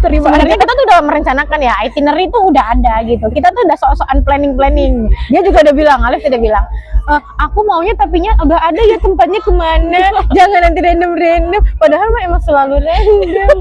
Sebenarnya kita tuh udah merencanakan ya, itinerary tuh udah ada gitu. Kita tuh udah sok-sokan planning. Dia juga udah bilang, Alif udah bilang, aku maunya tapinya udah ada ya tempatnya kemana. Jangan nanti random. Padahal mah emang selalu random.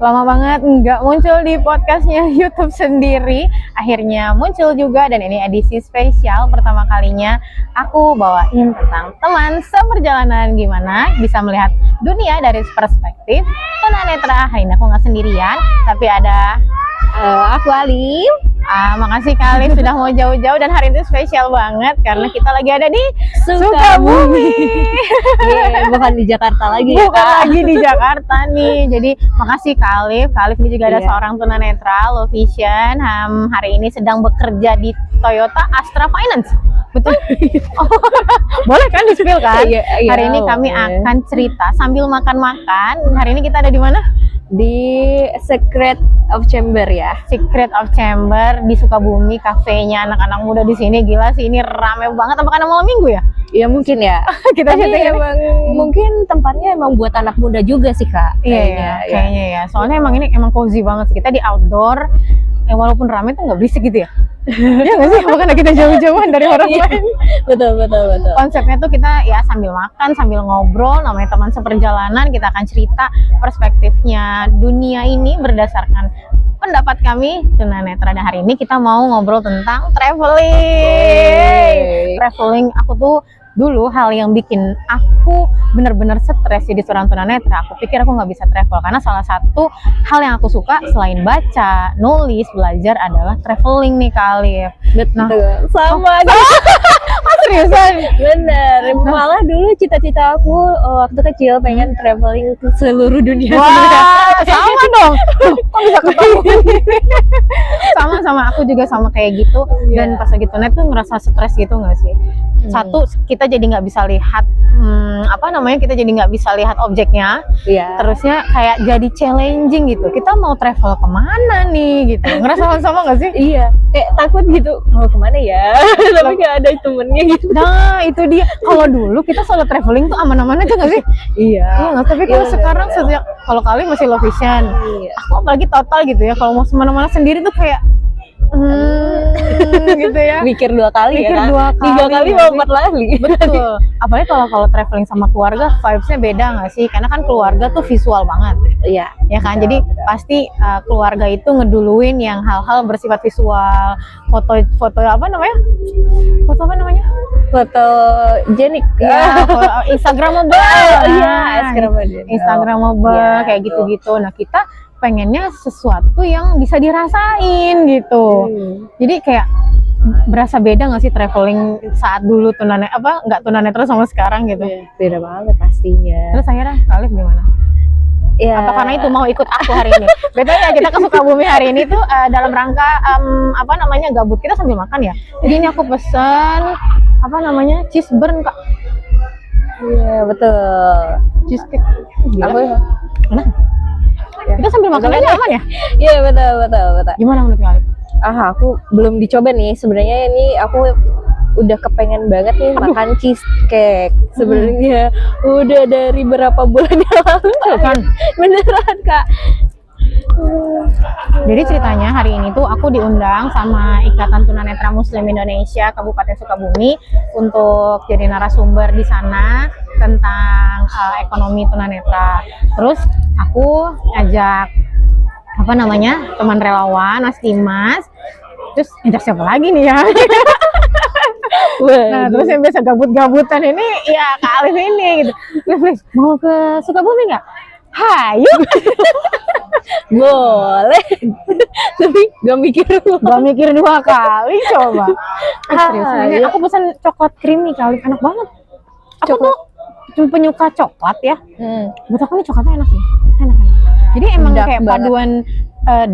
Lama banget nggak muncul di podcastnya YouTube sendiri, akhirnya muncul juga, dan ini edisi spesial pertama kalinya aku bawain tentang teman seperjalanan, gimana bisa melihat dunia dari perspektif tunanetra. Hari ini aku nggak sendirian, tapi ada aku Alif. Makasih Kak Alif sudah mau jauh-jauh, dan hari ini spesial banget karena kita lagi ada di Sukabumi. Bukan di Jakarta lagi. Bukan lagi di Jakarta nih. Jadi makasih Kak Alif. Kak Alif ini juga ada seorang tunanetra, low vision. Hari ini sedang bekerja di Toyota Astra Finance. Betul? Boleh kan di-spill kan? Iya, hari ini kami akan cerita sambil makan-makan. Hari ini kita ada di mana? Di Secret of Chamber ya. Secret of Chamber di Sukabumi, kafenya anak-anak muda di sini. Gila sih, ini rame banget. Apa karena malam minggu ya? Iya mungkin ya. Kita emang mungkin tempatnya emang buat anak muda juga sih Kak. Kayaknya ya. Soalnya emang ini emang cozy banget sih. Kita di outdoor. Walaupun rame tuh nggak berisik gitu ya. Iya nggak sih? Bukan kita jauh-jauhan dari orang lain. Betul. Konsepnya tuh kita ya sambil makan, sambil ngobrol, namanya teman seperjalanan, kita akan cerita perspektifnya dunia ini berdasarkan pendapat kami tunanetra. Dan hari ini kita mau ngobrol tentang traveling. Traveling, aku tuh dulu hal yang bikin aku bener-bener stres jadi seorang tunanetra, aku pikir aku nggak bisa travel karena salah satu hal yang aku suka selain baca, nulis, belajar adalah traveling nih Kak Alif. Nah, sama aja. Seriusan? Bener. Malah dulu cita-cita aku waktu kecil pengen traveling ke seluruh dunia. Wah, sama dong. Kok bisa ketemu? Sama aku juga sama kayak gitu. Dan pas lagi tunet tuh ngerasa stres gitu nggak sih? Satu, kita jadi nggak bisa lihat kita jadi nggak bisa lihat objeknya. Terusnya kayak jadi challenging gitu. Kita mau travel kemana nih gitu? Ngerasa sama nggak sih? Iya, kayak takut gitu. Mau kemana ya? Tapi nggak ada temennya gitu. Nah itu dia. Kalau dulu kita solo traveling tuh aman-aman aja nggak sih? Iya. Nggak. Tapi kalau sekarang sejak kalau kali masih low vision. Aku apalagi total gitu ya. Kalau mau kemana-mana sendiri tuh kayak gitu ya. Mikir dua kali ya kan? 3 kali mau 4 kali. Betul. Apalagi kalau traveling sama keluarga, vibes-nya beda nggak sih? Karena kan keluarga tuh visual banget. Iya. Ya kan? Jadi pasti keluarga itu ngeduluin yang hal-hal bersifat visual. Foto apa namanya? Foto jenik. Ya, Instagramable. Instagramable kayak gitu-gitu. Nah, kita pengennya sesuatu yang bisa dirasain gitu. Jadi kayak berasa beda nggak sih traveling saat dulu nggak tunanetra sama sekarang gitu? Beda banget pastinya. Terus akhirnya Kak Alif gimana? Ya. Apa karena itu mau ikut aku hari ini? Betul ya, kita ke Sukabumi hari ini tuh dalam rangka gabut, kita sambil makan ya. Jadi ini aku pesen cheese burn Kak. Iya betul. Cheese cake. Mana? Kita sambil makan aja aman ya? Iya betul. Gimana menurut Kak Alif? Aku belum dicoba nih. Sebenarnya ini aku udah kepengen banget nih makan cheesecake. Sebenarnya udah dari berapa bulan yang lalu kan? Beneran Kak. Jadi ceritanya hari ini tuh aku diundang sama Ikatan Tunanetra Muslim Indonesia Kabupaten Sukabumi untuk jadi narasumber di sana tentang ekonomi tunanetra. Terus aku ajak teman relawan, Mas Dimas. Terus ajak siapa lagi nih ya? Nah, terus yang biasa gabut-gabutan ini ya Kak Alif ini gitu. Please, mau ke Sukabumi nggak? Hayu. Boleh. Tapi gak mikir 2 kali coba. Serius, aku pesan coklat creamy Kak Alif, enak banget. Aku tuh penyuka coklat ya. Buat aku nih coklatnya enak sih. Enak. Jadi emang dark kayak banget. Paduan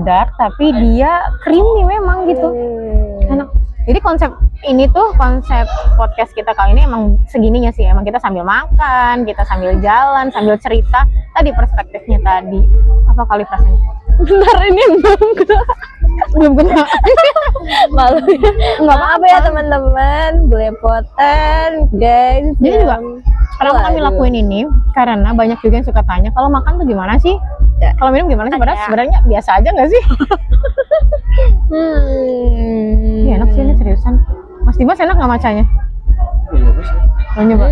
dark tapi dia creamy memang gitu. Enak. Jadi konsep podcast kita kali ini emang segininya sih. Emang kita sambil makan, kita sambil jalan, sambil cerita. Tadi perspektifnya tadi. Apa kali rasanya? Bentar ini belum belum kena. Malu. Nggak Maaf ya teman-teman, belepotan guys. Jadi juga kenapa kami Waduh. lakuin ini? Karena banyak juga yang suka tanya, kalau makan tuh gimana sih? Ya. Kalau minum gimana sih? Padahal Ya. sebenarnya biasa aja nggak sih? Iya enak sih ini seriusan. Mas Dimas enak nggak macanya? Mau nyoba?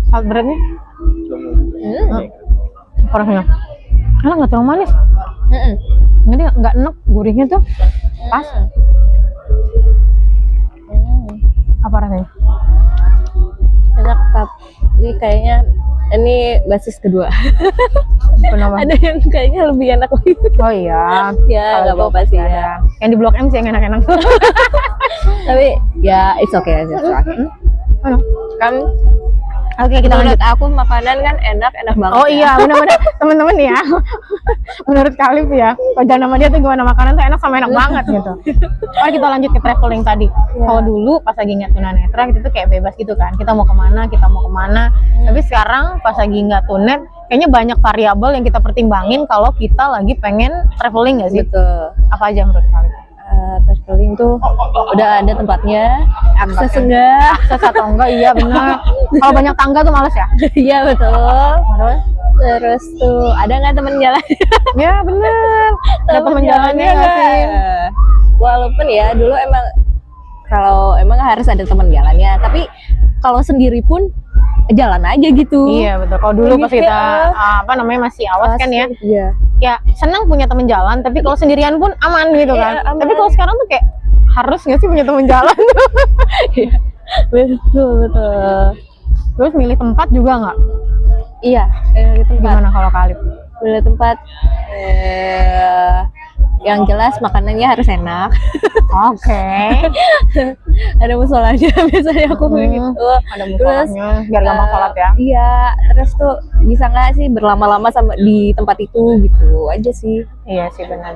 Salt breadnya? Rasanya enak, nggak terlalu manis. Jadi nggak enak, gurihnya tuh pas. Apa rasanya? Enak, tapi kayaknya ini basis kedua. Kenapa? Ada yang kayaknya lebih enak lagi. Oh iya. Ya nggak apa-apa sih ya. Yang di Blok M sih yang enak-enak. Tapi ya it's okay aja. Kan? Oke, kita lanjut. Menurut aku makanan kan enak banget. Oh ya. iya, benar-benar teman-teman ya. Menurut Kalif ya, wajah nama dia tuh gimana, makanan tuh enak sama enak banget gitu. Oke, kita lanjut ke traveling tadi. Kalau dulu pas lagi nggak tunanetra kita tuh kayak bebas gitu kan. Kita mau kemana. Tapi sekarang pas lagi nggak tunet, kayaknya banyak variabel yang kita pertimbangin kalau kita lagi pengen traveling nggak sih? Betul. Apa aja menurut Kalif? Traveling tuh udah ada tempatnya, akses enggak? Akses atau enggak? Iya benar. Kalau banyak tangga tuh males ya. Iya betul. Terus? Terus tuh ada nggak temen jalan? Ya benar. Ada teman jalannya nggak sih? Walaupun ya dulu emang harus ada teman jalannya, tapi kalau sendiri pun jalan aja gitu. Iya betul. Kalau dulu pas kita masih awas kan ya. Iya. Ya senang punya teman jalan, tapi kalau sendirian pun aman gitu kan. Iya, aman. Tapi kalau sekarang tuh kayak harus nggak sih punya teman jalan? Betul. Terus milih tempat juga nggak? Iya, di tempat. Gimana kalau Kalif? Milih tempat yang jelas makanannya harus enak. Oke. Ada musolanya biasanya aku gitu. Ada musolanya biar gampang sholat ya. Iya, terus tuh bisa nggak sih berlama-lama sama di tempat itu gitu aja sih. Iya sih benar.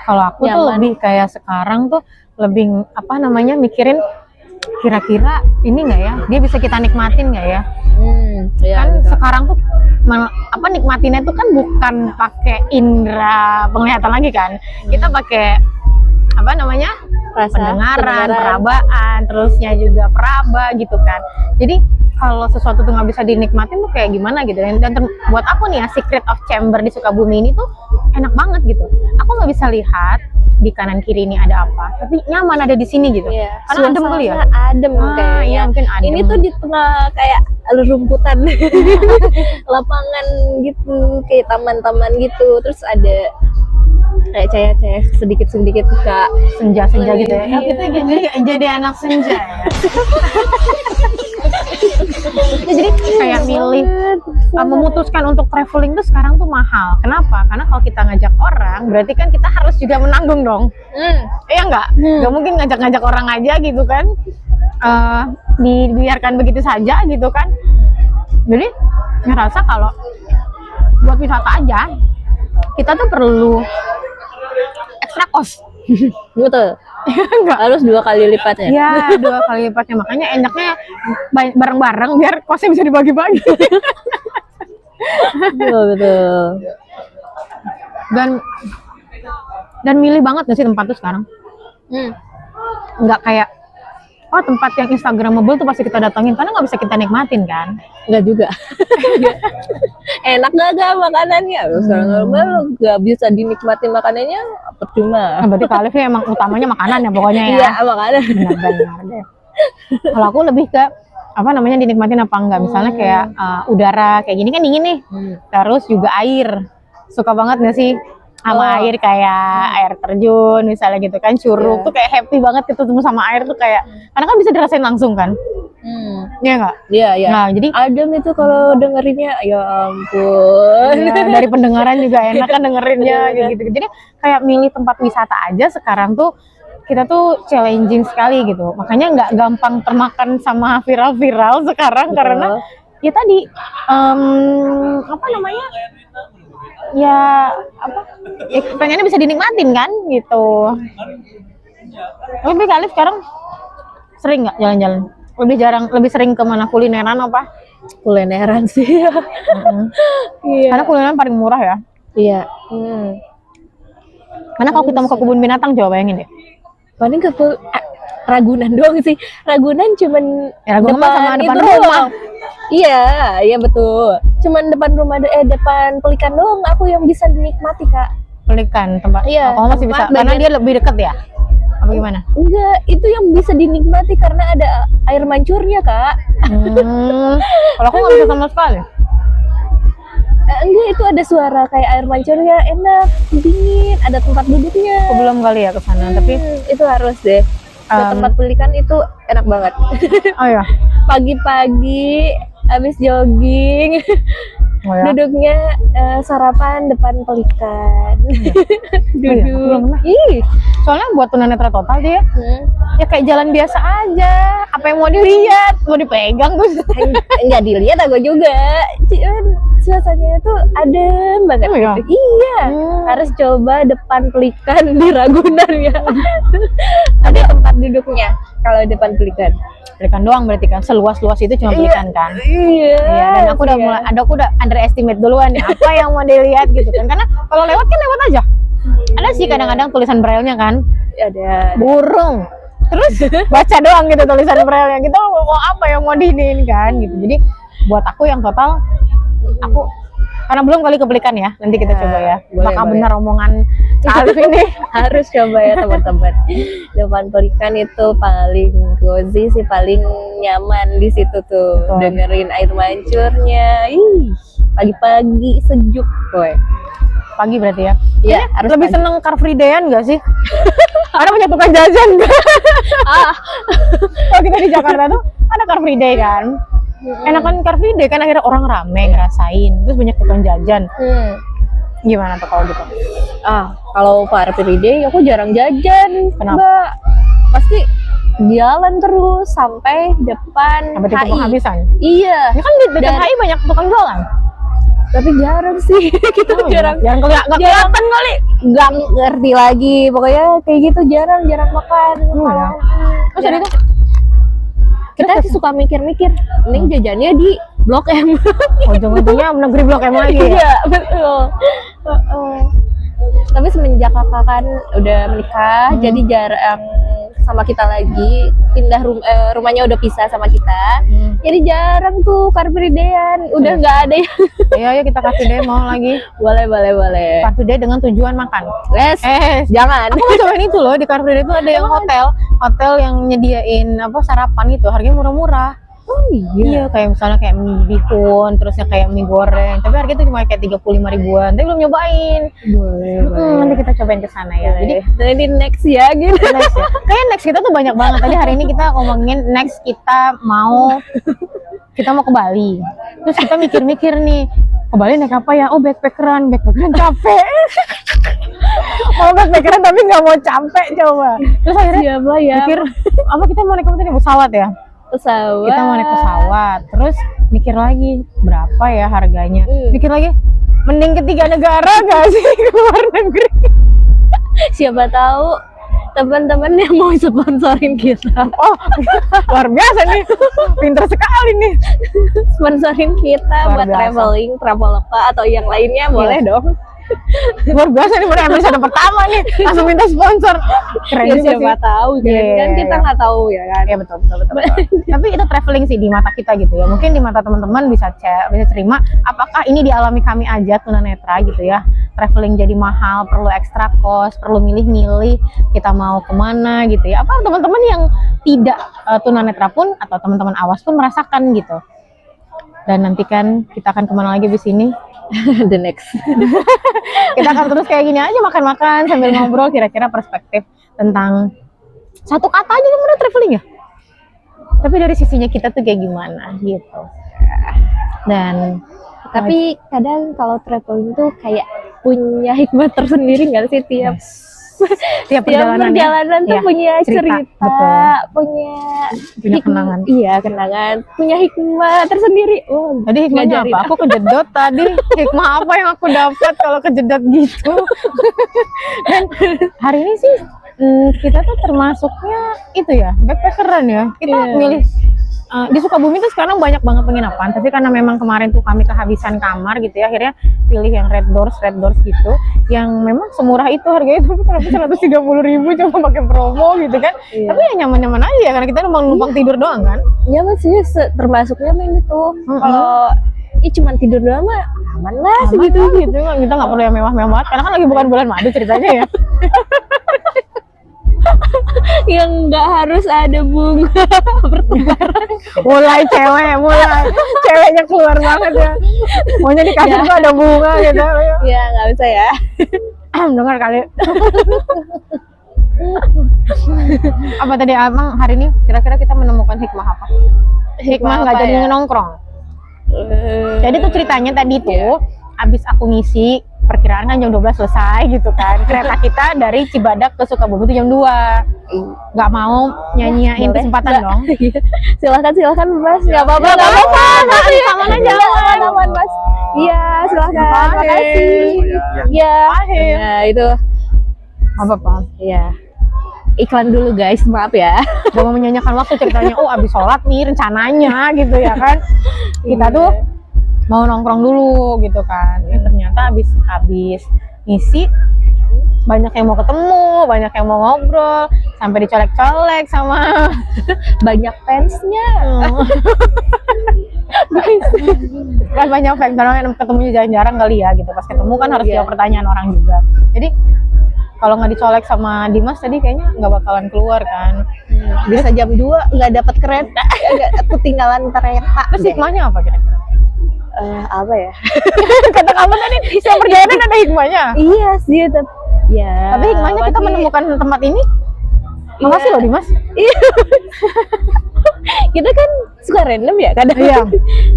Kalau aku tuh Nyaman. lebih kayak sekarang tuh lebih mikirin kira-kira ini nggak ya? Dia bisa kita nikmatin nggak ya? Iya, Kan betul. sekarang tuh nikmatinnya tuh kan bukan pakai indera penglihatan lagi kan, kita pakai Rasa pendengaran, perabaan, terusnya juga peraba gitu kan. Jadi kalau sesuatu tuh nggak bisa dinikmatin tuh kayak gimana gitu. Buat aku nih ya, Secret of Chamber di Sukabumi ini tuh enak banget gitu. Aku nggak bisa lihat di kanan kiri ini ada apa, tapi nyaman ada di sini gitu. Iya. Karena adem kali ya. Adem kayaknya. Iya mungkin adem. Ini tuh di tengah kayak rumputan, lapangan gitu, kayak taman-taman gitu. Terus ada kayak cahaya-cahaya sedikit-sedikit kak. senja-senja gitu ya. Iya. Kita jadi anak senja ya. Ya, jadi kayak milih memutuskan untuk traveling tuh sekarang tuh mahal. Kenapa? Karena kalau kita ngajak orang, berarti kan kita harus juga menanggung dong. Iya nggak? Nggak mungkin ngajak-ngajak orang aja gitu kan. Dibiarkan begitu saja gitu kan. Jadi ngerasa kalau buat wisata aja, kita tuh perlu extra cost. Betul. Enggak. Harus 2 kali lipatnya. Ya, 2 kali lipatnya. Makanya enaknya bareng-bareng biar kosnya bisa dibagi-bagi. Betul. Dan milih banget gak sih tempat tuh sekarang? Nggak kayak tempat yang instagramable tuh pasti kita datangin, karena nggak bisa kita nikmatin kan. Enggak juga. Enak gak makanannya? Sekarang nggak bisa dinikmati makanannya, percuma. Nah, berarti Kalif nih emang utamanya makanan ya pokoknya ya. Iya, makanan. Benar deh. Kalau aku lebih ke dinikmatin apa enggak, misalnya kayak udara kayak gini kan dingin nih, terus juga air, suka banget nggak sih sama air, kayak air terjun misalnya gitu kan, curug tuh kayak happy banget ketemu sama air tuh kayak, karena kan bisa dirasain langsung kan. Iya nggak? Iya. Nah jadi Adem itu kalau dengerinnya, ya ampun. ya, dari pendengaran juga enak kan dengerinnya gitu. Jadi kayak milih tempat wisata aja sekarang tuh kita tuh challenging sekali gitu. Makanya nggak gampang termakan sama viral-viral sekarang. Betul. Karena ya tadi ya pengennya bisa dinikmatin kan gitu. Tapi Kalif sekarang sering nggak jalan-jalan? Lebih sering kemana, kulineran apa? Kulineran sih. Iya. Karena kulineran paling murah ya. Iya. Mana kalau kita mau ke kebun binatang, coba bayangin deh. Paling ke Ragunan doang sih. Ragunan cuman Ya, Ragunan mah sama depan itu rumah. doang. Iya betul. Cuman depan rumah depan Pelikan doang aku yang bisa dinikmati, Kak. Pelikan tempat. Iya, Oh, masih bisa. tempat Karena bagian- dia lebih dekat ya. Apa gimana? Enggak, itu yang bisa dinikmati karena ada air mancurnya, Kak. Kalau aku nggak bisa sama sekali. Enggak, itu ada suara kayak air mancurnya, enak, dingin, ada tempat duduknya. Aku belum kali ya ke sana, tapi Itu harus deh. Ke tempat Pelikan itu enak banget. oh ya. Pagi-pagi habis jogging, Oh ya. duduknya sarapan depan Pelikan. Iya, aku belum pernah. Ih. Soalnya buat tunanetra total dia Hmm. ya kayak jalan biasa aja. Apa yang mau dilihat, mau dipegang terus. Enggak dilihat aku juga. Cuman suasananya tuh adem banget. Oh iya? gitu. Iya. Harus coba depan Pelikan di Ragunan ya. Ada tempat duduknya kalau depan Pelikan. Pelikan doang berarti kan, seluas-luas itu cuma pelikan kan. Iya. Iya, dan aku udah mulai, aku udah underestimate duluan nih apa yang mau dilihat gitu kan. Karena kalau lewat kan lewat aja. Ada sih kadang-kadang tulisan braille-nya kan, Ada. burung. Terus baca doang gitu tulisan braille-nya. Kita mau apa yang mau diinin kan gitu. Jadi buat aku yang total, aku karena belum kali ke Pelikan ya. Nanti kita coba ya. boleh, Bakal boleh. benar omongan Alif ini. Harus coba ya teman-teman. Depan Pelikan itu paling cozy sih, paling nyaman di situ tuh. Betul. Dengerin air mancurnya. Ih, pagi-pagi sejuk, boy. Pagi berarti ya. Iya, Kayaknya harus lebih pagi. seneng Car Free Day-an gak sih? Ada punya tukang jajan gak? Kalau kita di Jakarta tuh ada Car Free Day kan. Enakan Car Free Day kan akhirnya orang rame ngerasain. Terus banyak tukang jajan. Gimana tuh kalau gitu? Kalau Car Free Day aku jarang jajan. Kenapa? Mbak. Pasti jalan terus sampai depan Sampai titik HI. penghabisan. Iya. Ya kan di dekat Dan- HI banyak tukang jualan. Tapi jarang sih. Kita Oh, jarang. Jarang kelihatan kali. Nggak ngerti lagi. Pokoknya kayak gitu jarang makan. ya. Terus Jarang. jadi tuh Kita suka mikir-mikir, mending jajannya di Blok M. ujung-ujungnya negeri Blok M lagi ya. Iya, betul. Tapi semenjak kakak kan udah menikah, jadi jarang sama kita lagi. Pindah rumahnya udah pisah sama kita. Jadi jarang tuh Car Free Day-an. Udah nggak ada ya. Iya, kita kasih deh mau lagi. Boleh. Car Free Day dengan tujuan makan. Jangan. Aku mau cobain itu loh, di Car Free Day itu ada yang hotel yang nyediain apa sarapan gitu, harganya murah-murah. Oh Iya, kayak misalnya kayak mie bihun, terusnya kayak mie goreng. Tapi harganya itu cuma kayak 35 ribuan. Tapi belum nyobain. Boleh. Nanti kita cobain ke sana ya. Jadi Jadi next ya gitu. next ya. Kayaknya next kita tuh banyak banget. Tadi hari ini kita ngomongin next kita mau ke Bali. Terus kita mikir-mikir nih, ke Bali naik apa ya? Oh, backpackeran capek. Mau backpackeran tapi nggak mau capek coba. Terus akhirnya Siapa ya? mikir, apa kita mau naik apa tadi? Pesawat ya? Pesawat. Kita mau naik pesawat. Terus mikir lagi, berapa ya harganya? Mikir lagi, mending ke 3 negara gak sih ke luar negeri? Siapa tahu teman-teman yang mau sponsorin kita. Oh, luar biasa nih. Pinter sekali nih. Sponsorin kita Luar buat biasa. traveling, Traveloka atau yang lainnya boleh dong. Luar biasa nih, mulai episode pertama nih langsung minta sponsor. Keren Ya, juga siapa sih. tahu kan, Iya, kan kita iya. nggak tahu ya kan. Iya betul. Tapi itu traveling sih di mata kita gitu ya. Mungkin di mata teman-teman bisa terima. Apakah ini dialami kami aja tunanetra gitu ya? Traveling jadi mahal, perlu ekstra cost, perlu milih-milih kita mau kemana gitu ya. Apa teman-teman yang tidak tunanetra pun atau teman-teman awas pun merasakan gitu. Dan nanti kan kita akan kemana lagi di sini? The next. Kita akan terus kayak gini aja makan-makan sambil ngobrol kira-kira perspektif tentang satu kata aja udah traveling ya. Tapi dari sisinya kita tuh kayak gimana gitu. Dan Tapi kadang kalau traveling tuh kayak punya hikmah tersendiri nggak sih tiap tiap tiap perjalanan tuh Iya, punya cerita, betul. punya Punya kenangan. Iya, kenangan, punya hikmah tersendiri. Oh, Tadi hikmahnya ngajarin apa? Aku kejedot tadi. Hikmah apa yang aku dapat kalau kejedot gitu? Dan hari ini sih kita tuh termasuknya itu ya backpackeran ya. Kita Iya. milih di Sukabumi tuh sekarang banyak banget penginapan, tapi karena memang kemarin tuh kami kehabisan kamar gitu ya, akhirnya pilih yang red doors gitu, yang memang semurah itu harganya itu tapi 130.000 cuma pakai promo gitu kan. Iya. Tapi ya nyaman-nyaman aja ya, karena kita numpang tidur doang kan. Ya maksudnya termasuknya main itu. Kalau cuman tidur doang mah aman lah Aman segitu. lah gitu, kita nggak perlu yang mewah-mewah banget, karena kan lagi bukan bulan madu ceritanya ya. Yang nggak harus ada bunga bertebaran. mulai ceweknya keluar banget ya, maunya di kasur tuh ada bunga gitu. Ya nggak bisa ya. Dengar kali. Apa tadi Abang hari ini kira-kira kita menemukan hikmah apa? Hikmah nggak apa jadi ya? nongkrong. Jadi tuh ceritanya tadi tuh abis aku ngisi, perkiraan kan jam 12 selesai gitu kan. Kereta kita dari Cibadak ke Sukabumi tuh jam 2. Nggak mau nyanyiin Boleh, kesempatan Mbak. dong. Iya. Silakan Mas, nggak apa-apa. Nggak apa-apa, nanti aman aja. Aman Mas. Iya silakan. Pahit. Makasih. Iya. Pahit. Nah itu Apa-apa. ya. Iklan dulu guys, maaf ya. Gak mau menyanyikan waktu ceritanya, abis sholat nih rencananya gitu ya kan. Kita tuh mau nongkrong dulu gitu kan. Ternyata abis ngisi banyak yang mau ketemu, banyak yang mau ngobrol, sampai dicolek-colek sama Banyak fansnya. kan banyak fans, karena ketemunya jarang-jarang kali ya gitu. Pas ketemu kan harus jawab pertanyaan orang juga. Jadi kalau nggak dicolek sama Dimas tadi kayaknya nggak bakalan keluar kan. Bisa jam 2 nggak dapat kereta, nggak ketinggalan kereta. Terus hikmahnya apa kira-kira? Apa ya? Kata kamu tadi setiap perjalanan ada hikmahnya. Iya sih, ya. Tapi hikmahnya kita menemukan tempat ini. Makasih loh Dimas. Iya. Kita kan suka random ya kadang. Iya.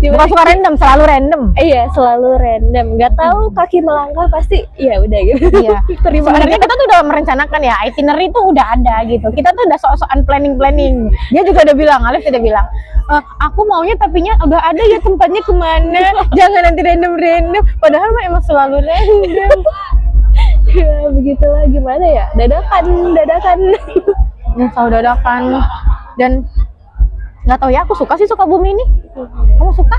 Cuma- Bukan suka random, selalu random. Iya, selalu random. Nggak tahu kaki melangkah pasti ya udah gitu. Iya. Terima Sebenarnya kita tuh udah merencanakan ya, itinerary tuh udah ada gitu. Kita tuh udah sok-sokan planning. Dia juga udah bilang, Alif udah bilang, aku maunya tapinya udah ada ya tempatnya kemana. Jangan nanti random. Padahal mah emang selalu random. Ya, begitulah gimana ya? Dadakan. Selalu dadakan. Dan nggak tahu ya, aku suka sih Sukabumi ini. Kamu suka?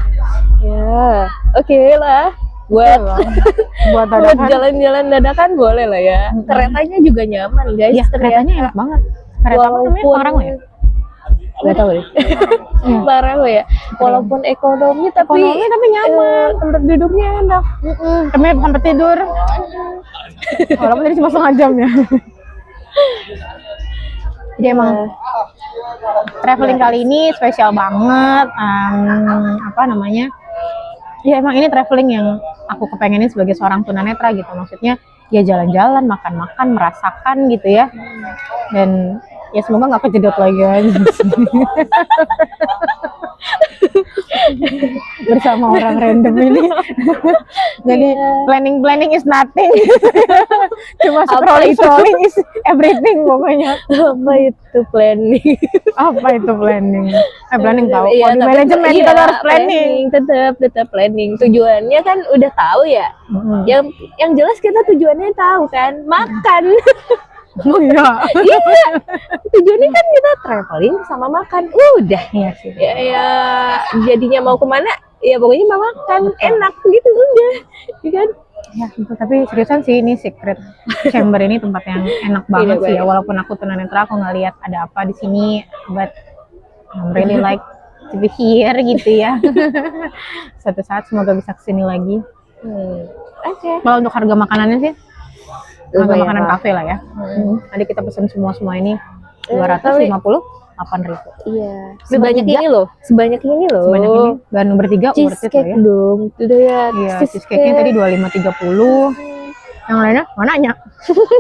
Ya, oke lah. Buat Buat buat dadakan. jalan-jalan dadakan boleh lah ya. Keretanya juga nyaman guys. Iya, keretanya enak banget. Kereta apa namanya? Parangwe ya? Gak tahu deh. Parangwe ya. Walaupun ekonomi tapi nyaman. tempat duduknya enak. Kami sampai tidur. Walaupun tadi cuma setengah jam ya. Jadi emang traveling kali ini spesial banget. Apa namanya? Ya emang ini traveling yang aku kepengenin sebagai seorang tunanetra gitu. Maksudnya ya jalan-jalan, makan-makan, merasakan gitu ya. Dan ya semoga nggak kejedot lagi aja bersama orang random ini. Jadi planning is nothing. Cuma scrolling is everything pokoknya. Apa itu planning? Apa itu planning? Planning tahu. Iya, Kalau di tapi manajemen iya, kita harus planning. Tetap planning. Tujuannya kan udah tahu ya. Yang jelas kita tujuannya tahu kan, makan. Oh iya. Iya. Tujuannya kan kita traveling sama makan. Udah. Iya sih. Ya jadinya mau kemana? Ya pokoknya mau makan, enak gitu udah. Iya kan? Ya, gitu. Tapi seriusan sih ini Secret Chamber ini tempat yang enak banget sih ya. banget. Walaupun aku tunanetra, aku nggak lihat ada apa di sini, but I'm really like to be here gitu ya. Suatu saat semoga bisa kesini lagi. Oke. Kalau untuk harga makanannya sih, harga Lumayan makanan lah. kafe lah ya. Tadi kita pesen semua ini Kali- 258.000. Iya. Sebanyak ini loh. Sebanyak ini dan bertiga worth it loh Cheesecake ya. dong. Udah ya. Iya, cheesecake-nya tadi 2530. Yang lainnya mana nya?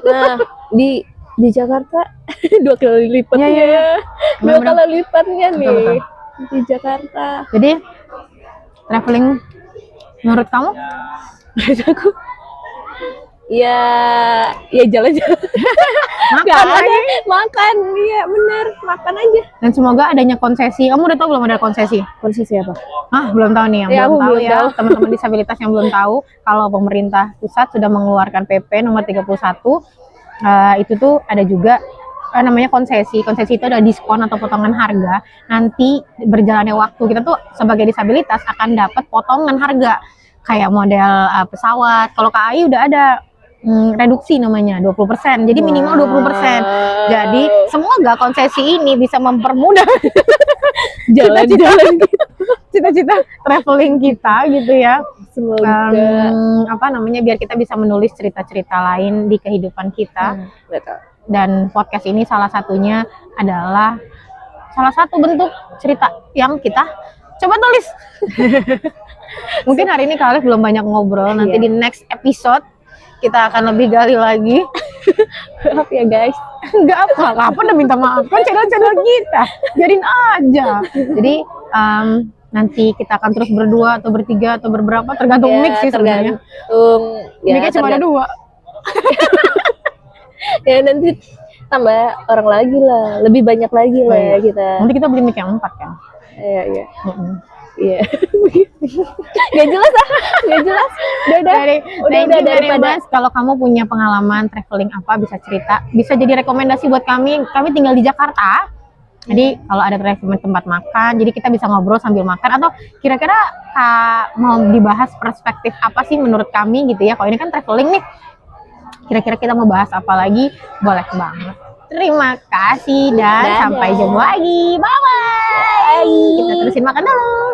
Nah, di Jakarta 2 kali lipatnya. Iya. 2 kali lipatnya nih. Betul. Di Jakarta. Jadi traveling menurut kamu? Aku ya jalan-jalan. Makan aja. Makan, iya bener, makan aja. Dan semoga adanya konsesi. Kamu udah tahu belum ada konsesi? Konsesi apa? Belum tahu nih yang Ya, belum aku tahu belum ya. tahu. Teman-teman disabilitas yang belum tahu kalau pemerintah pusat sudah mengeluarkan PP nomor 31. Itu tuh ada juga namanya konsesi. Konsesi itu adalah diskon atau potongan harga. Nanti berjalannya waktu kita tuh sebagai disabilitas akan dapat potongan harga kayak model pesawat. Kalau KAI udah ada reduksi namanya 20%. Jadi minimal 20%. Jadi semoga konsesi ini bisa mempermudah jalan-jalan cita-cita traveling kita gitu ya. semoga Biar kita bisa menulis cerita-cerita lain di kehidupan kita. betul. Dan podcast ini salah satunya adalah salah satu bentuk cerita yang kita coba tulis. Mungkin hari ini Kak Alif belum banyak ngobrol, nanti di next episode kita akan lebih gali lagi. Maaf ya guys. Enggak apa-apa, udah minta maaf kan channel-channel kita. Jadiin aja. Jadi nanti kita akan terus berdua atau bertiga atau berberapa tergantung mix sih sebenarnya. Mixnya cuma ada 2. Ya nanti tambah orang lagi lah, lebih banyak lagi lah ya kita. Nanti kita beli mic yang 4 kan. Iya. Iya. Gak jelas ah, gak jelas. Udah daripada kalau kamu punya pengalaman traveling apa bisa cerita, bisa jadi rekomendasi buat kami. Kami tinggal di Jakarta. Jadi kalau ada rekomendasi tempat makan, jadi kita bisa ngobrol sambil makan atau kira-kira mau dibahas perspektif apa sih menurut kami gitu ya. Kalau ini kan traveling nih. Kira-kira kita mau bahas apa lagi? Boleh banget. Terima kasih dan sampai jumpa lagi. Bye-bye. Kita terusin makan dulu.